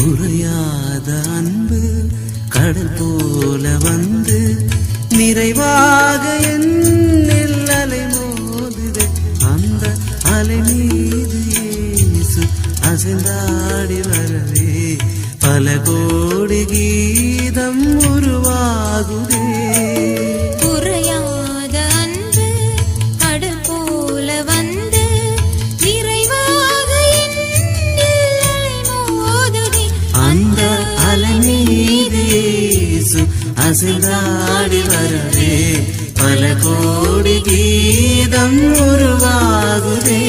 குறையாத அன்பு கடல் போல வந்து நிறைவாக என்னில் அலை மோதுதே. அந்த அலை மீது இயேசு அசைந்தாடி வரவே பல கோடி கீதம் உருவாகுதே. குறையாத அன்பு கடல் போல வந்து நிறைவாக என்னில் அலை மோதுதே. அந்த அலை மீது இயேசு அசைந்தாடி வரவே பல கோடி கீதம் உருவாகுதே.